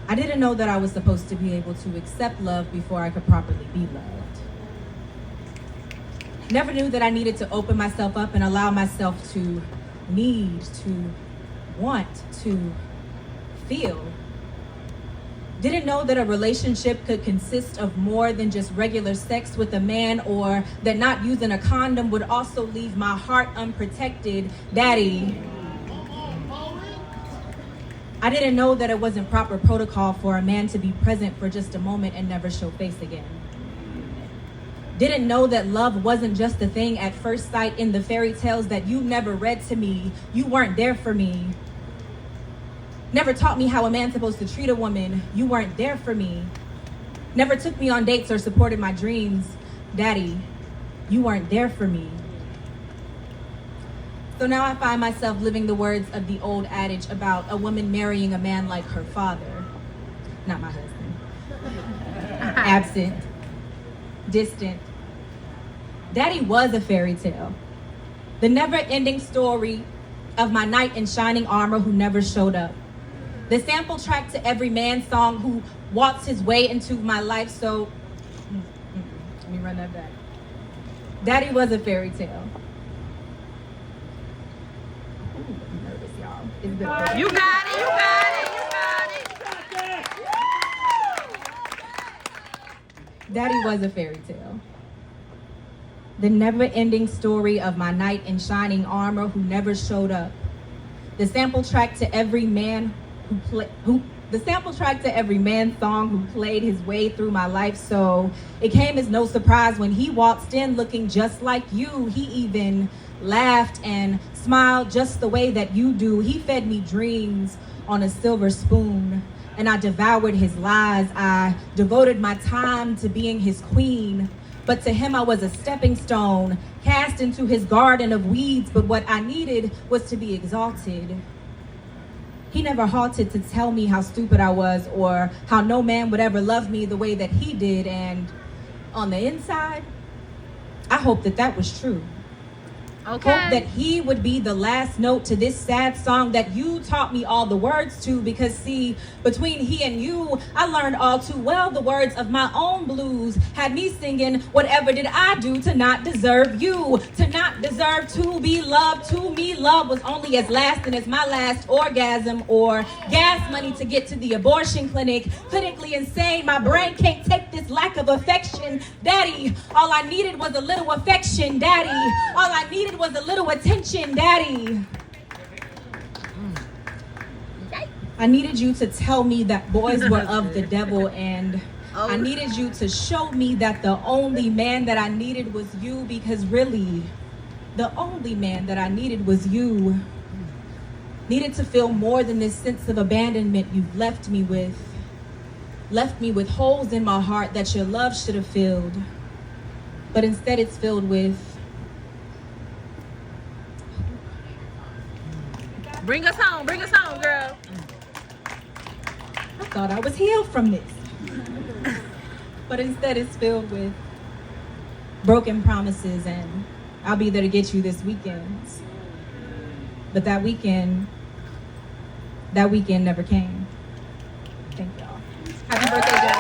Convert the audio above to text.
I didn't know that I was supposed to be able to accept love before I could properly be loved. Never knew that I needed to open myself up and allow myself to need, to want, to feel. Didn't know that a relationship could consist of more than just regular sex with a man, or that not using a condom would also leave my heart unprotected. Daddy, I didn't know that it wasn't proper protocol for a man to be present for just a moment and never show face again. Didn't know that love wasn't just a thing at first sight in the fairy tales that you never read to me. You weren't there for me. Never taught me how a man's supposed to treat a woman. You weren't there for me. Never took me on dates or supported my dreams. Daddy, you weren't there for me. So now I find myself living the words of the old adage about a woman marrying a man like her father. Not my husband. Absent. Distant. Daddy was a fairy tale. The never-ending story of my knight in shining armor who never showed up. The sample track to every man's song who walks his way into my life. So, let me run that back. Daddy was a fairy tale. Ooh, I'm nervous, y'all. It's good. You got it, you got it, you got it. Daddy was a fairy tale. The never-ending story of my knight in shining armor who never showed up. The sample track to every man the sample track to every man's song who played his way through my life. So it came as no surprise when he waltzed in looking just like you. He even laughed and smiled just the way that you do. He fed me dreams on a silver spoon, and I devoured his lies. I devoted my time to being his queen, but to him I was a stepping stone, cast into his garden of weeds. But what I needed was to be exalted. He never halted to tell me how stupid I was or how no man would ever love me the way that he did. And on the inside, I hope that that was true. Okay. Hope that he would be the last note to this sad song that you taught me all the words to, because see, between he and you, I learned all too well the words of my own blues. Had me singing, whatever did I do to not deserve you, to not deserve to be loved. To me, love was only as lasting as my last orgasm or gas money to get to the abortion clinic. Clinically insane, my brain can't take this lack of affection. Daddy, all I needed was a little affection. Daddy, all I needed was a little attention. Daddy, I needed you to tell me that boys were of the devil, and I needed you to show me that the only man that I needed was you, because really, the only man that I needed was you. Needed to feel more than this sense of abandonment you've left me with. Left me with holes in my heart that your love should have filled, but instead it's filled with Bring us home, girl. I thought I was healed from this. But instead it's filled with broken promises, and I'll be there to get you this weekend. But that weekend never came. Thank y'all. Happy birthday, Jack.